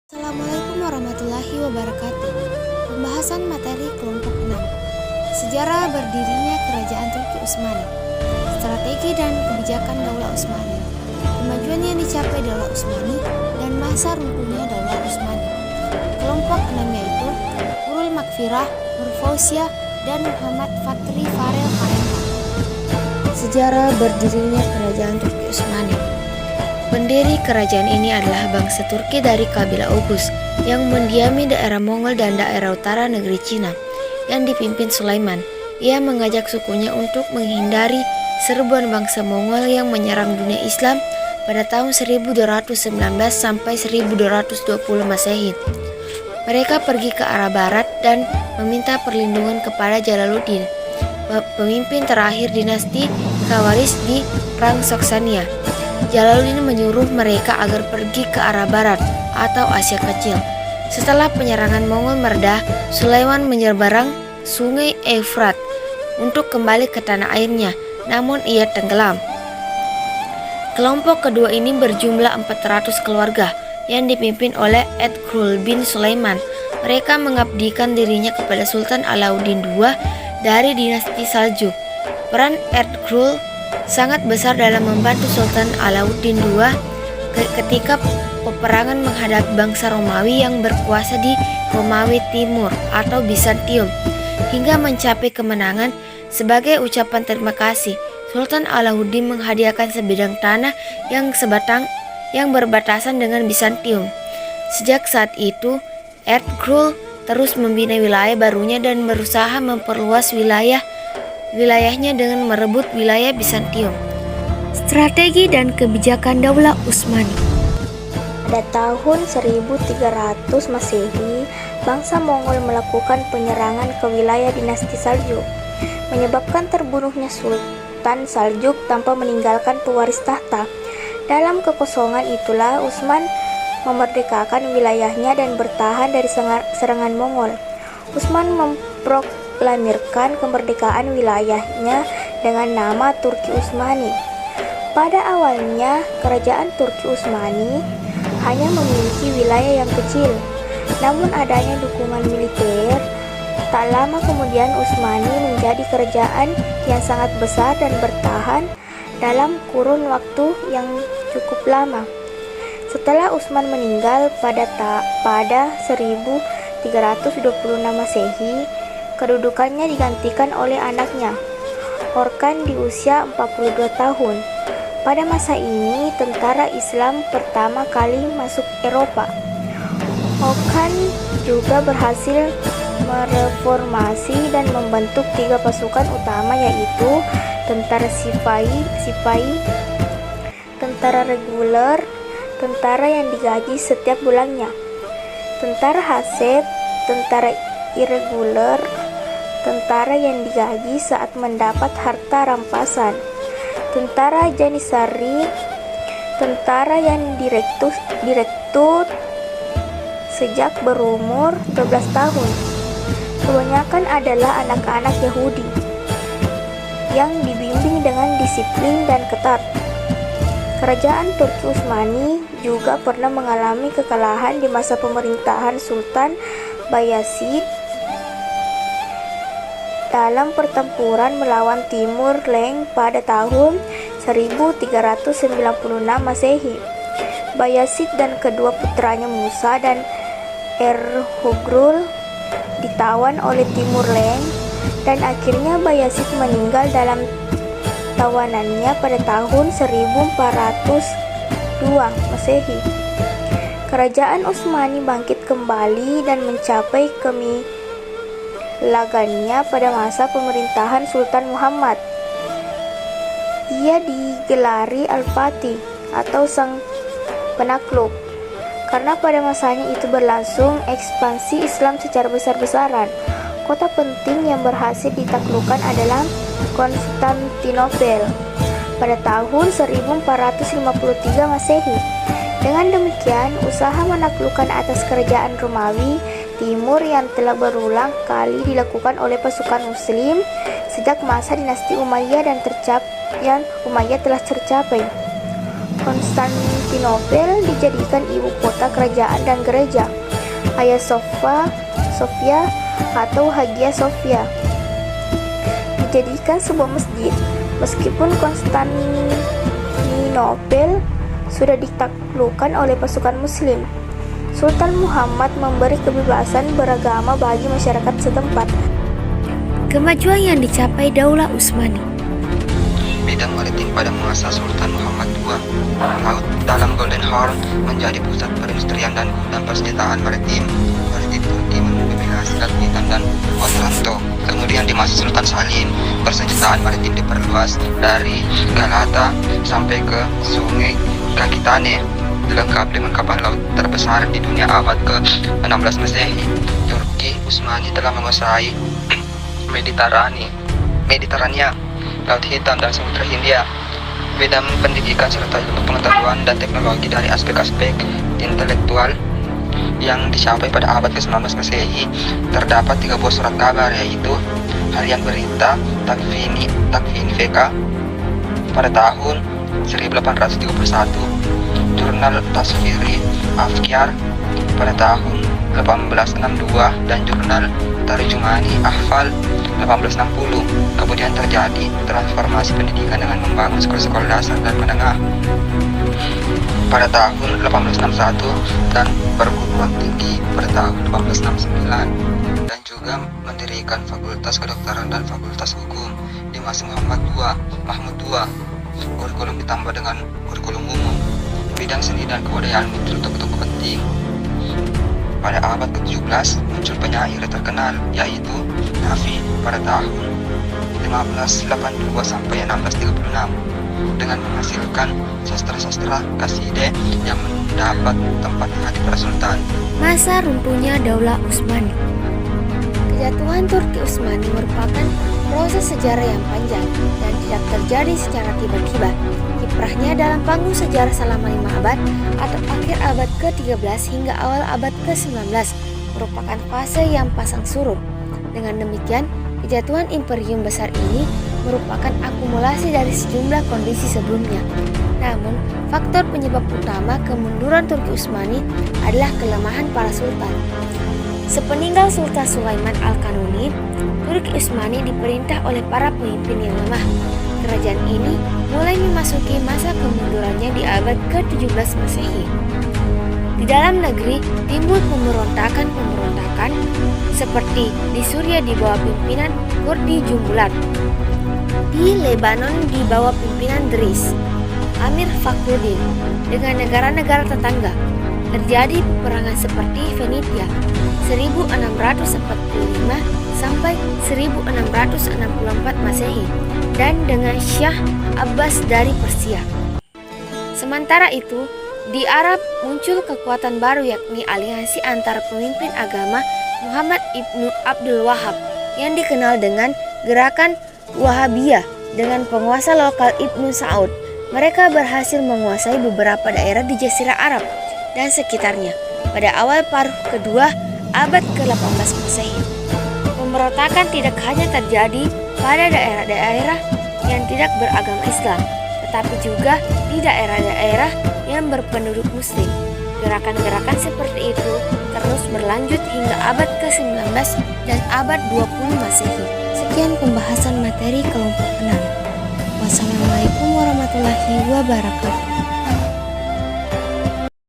Assalamualaikum warahmatullahi wabarakatuh. Pembahasan materi kelompok 6. Sejarah berdirinya Kerajaan Turki Utsmani. Strategi dan kebijakan Daulah Utsmani. Kemajuan yang dicapai Daulah Utsmani dan masa runtuhnya Daulah Utsmani. Kelompok 6 yaitu Nurul Makfirah, Nur Fauziah, dan Muhammad Fatri Farel Harempa. Sejarah berdirinya Kerajaan Turki Utsmani. Pendiri kerajaan ini adalah bangsa Turki dari kabilah Oghuz yang mendiami daerah Mongol dan daerah utara negeri Cina yang dipimpin Sulaiman. Ia mengajak sukunya untuk menghindari serbuan bangsa Mongol yang menyerang dunia Islam pada tahun 1219 sampai 1220 Masehi. Mereka pergi ke arah barat dan meminta perlindungan kepada Jalaluddin, pemimpin terakhir dinasti Khawarizm di Perang Saksania. Jalaluddin menyuruh mereka agar pergi ke arah barat atau Asia Kecil. Setelah penyerangan Mongol mereda, Sulaiman menyeberang sungai Efrat untuk kembali ke tanah airnya, namun ia tenggelam. Kelompok kedua ini berjumlah 400 keluarga yang dipimpin oleh Ertugrul bin Sulaiman. Mereka mengabdikan dirinya kepada Sultan Alauddin II dari dinasti Saljuk. Peran Ertugrul sangat besar dalam membantu Sultan Alauddin II ketika peperangan menghadapi bangsa Romawi yang berkuasa di Romawi Timur atau Bizantium hingga mencapai kemenangan. Sebagai ucapan terima kasih, Sultan Alauddin menghadiahkan sebidang tanah yang berbatasan dengan Bizantium. Sejak saat itu, Ertugrul terus membina wilayah barunya dan berusaha memperluas wilayahnya dengan merebut wilayah Bizantium. Strategi dan kebijakan Daulah Utsmani. Pada tahun 1300 Masehi, bangsa Mongol melakukan penyerangan ke wilayah dinasti Saljuk, menyebabkan terbunuhnya Sultan Saljuk tanpa meninggalkan pewaris tahta. Dalam kekosongan itulah Utsman memerdekakan wilayahnya dan bertahan dari serangan Mongol. Utsman memproklamirkan kemerdekaan wilayahnya dengan nama Turki Utsmani. Pada awalnya, kerajaan Turki Utsmani hanya memiliki wilayah yang kecil, namun adanya dukungan militer, tak lama kemudian Utsmani menjadi kerajaan yang sangat besar dan bertahan dalam kurun waktu yang cukup lama. Setelah Utsman meninggal pada 1326 Masehi, kedudukannya digantikan oleh anaknya, Orkan di usia 42 tahun. Pada masa ini, tentara Islam pertama kali masuk Eropa. Orkan juga berhasil mereformasi dan membentuk 3 pasukan utama, yaitu tentara Sipahi, tentara reguler, tentara yang digaji setiap bulannya, tentara Haseb, tentara irreguler, tentara yang digaji saat mendapat harta rampasan, tentara Janissary, tentara yang direkrut sejak berumur 12 tahun. Kebanyakan adalah anak-anak Yahudi yang dibimbing dengan disiplin dan ketat. Kerajaan Turki Utsmani juga pernah mengalami kekalahan di masa pemerintahan Sultan Bayezid dalam pertempuran melawan Timur Leng pada tahun 1396 Masehi. Bayezid dan kedua putranya Musa dan Ertugrul ditawan oleh Timur Leng, dan akhirnya Bayezid meninggal dalam tawanannya pada tahun 1402 Masehi. Kerajaan Utsmani bangkit kembali dan mencapai kemilagannya pada masa pemerintahan Sultan Muhammad. Ia digelari Al-Fatih atau Sang Penakluk karena pada masanya itu berlangsung ekspansi Islam secara besar-besaran. Kota penting yang berhasil ditaklukkan adalah Konstantinopel pada tahun 1453 Masehi. Dengan demikian, usaha menaklukkan atas kerajaan Romawi Timur yang telah berulang kali dilakukan oleh pasukan Muslim sejak masa dinasti Umayyah telah tercapai. Konstantinopel dijadikan ibu kota kerajaan dan gereja Hagia Sophia atau Hagia Sophia dijadikan sebuah masjid. Meskipun Konstantinopel sudah ditaklukkan oleh pasukan muslim, Sultan Muhammad memberi kebebasan beragama bagi masyarakat setempat. Kemajuan yang dicapai Daulah Utsmani. Bidang maritim pada masa Sultan Muhammad II, laut dalam Golden Horn menjadi pusat perindustrian dan gudang persenjataan maritim. Maritim Turki mendominasi Selat Hitam dan Otranto. Kemudian di masa Sultan Salim, persenjataan maritim diperluas dari Galata sampai ke Sungai Kakitane, dilengkapi dengan kapal laut terbesar di dunia abad ke-16 Masehi. Turki Utsmani telah menguasai Mediterania, Laut Hitam, dan Samudra Hindia. Bidang pendidikan serta ilmu pengetahuan dan teknologi dari aspek-aspek intelektual yang dicapai pada abad ke-19 Masehi. Terdapat 3 buah surat kabar, yaitu Harian Berita Takvini VK pada tahun 1831, Jurnal Tasviri Afkyar pada tahun 1862, dan Jurnal Tarjumani Ahval 1860. Kemudian terjadi transformasi pendidikan dengan membangun sekolah-sekolah dasar dan menengah pada tahun 1861 dan perguruan tinggi pada tahun 1869, dan juga mendirikan fakultas kedokteran dan fakultas hukum di masa Mahmud II. Kurikulum ditambah dengan kurikulum umum. Bidang seni dan kebudayaan muncul tokoh-tokoh penting. Pada abad ke-17 muncul penyair terkenal, yaitu Nafi pada tahun 1582 sampai 1636, dengan menghasilkan sastra-sastra kaside yang mendapat tempat di hati para sultan. Masa runtuhnya Daulah Utsmani. Kejatuhan Turki Utsmani merupakan proses sejarah yang panjang dan tidak terjadi secara tiba-tiba. Kiprahnya dalam panggung sejarah selama 5 abad atau akhir abad ke-13 hingga awal abad ke-19 merupakan fase yang pasang surut. Dengan demikian, kejatuhan imperium besar ini merupakan akumulasi dari sejumlah kondisi sebelumnya. Namun, faktor penyebab utama kemunduran Turki Utsmani adalah kelemahan para sultan. Sepeninggal Sultan Sulaiman Al-Kanuni, Turki Utsmani diperintah oleh para pemimpin yang lemah. Kerajaan ini mulai memasuki masa kemundurannya di abad ke-17 Masehi. Di dalam negeri timbul pemberontakan seperti di Suriah di bawah pimpinan Kurdi Jumbulat, di Lebanon di bawah pimpinan Dris Amir Fakhruddin dengan negara-negara tetangga. Terjadi peperangan seperti Venetia 1645 sampai 1664 Masehi dan dengan Syah Abbas dari Persia. Sementara itu, di Arab muncul kekuatan baru, yakni aliansi antara pemimpin agama Muhammad ibnu Abdul Wahab yang dikenal dengan Gerakan Wahabiyah dengan penguasa lokal Ibnu Saud. Mereka berhasil menguasai beberapa daerah di Jazirah Arab dan sekitarnya pada awal paruh kedua abad ke-18 Masehi. Pemberontakan tidak hanya terjadi pada daerah-daerah yang tidak beragama Islam, tetapi juga di daerah-daerah yang berpenduduk muslim. Gerakan-gerakan seperti itu terus berlanjut hingga abad ke-19 dan abad 20 Masehi. Sekian pembahasan materi kelompok 6. Wassalamualaikum warahmatullahi wabarakatuh.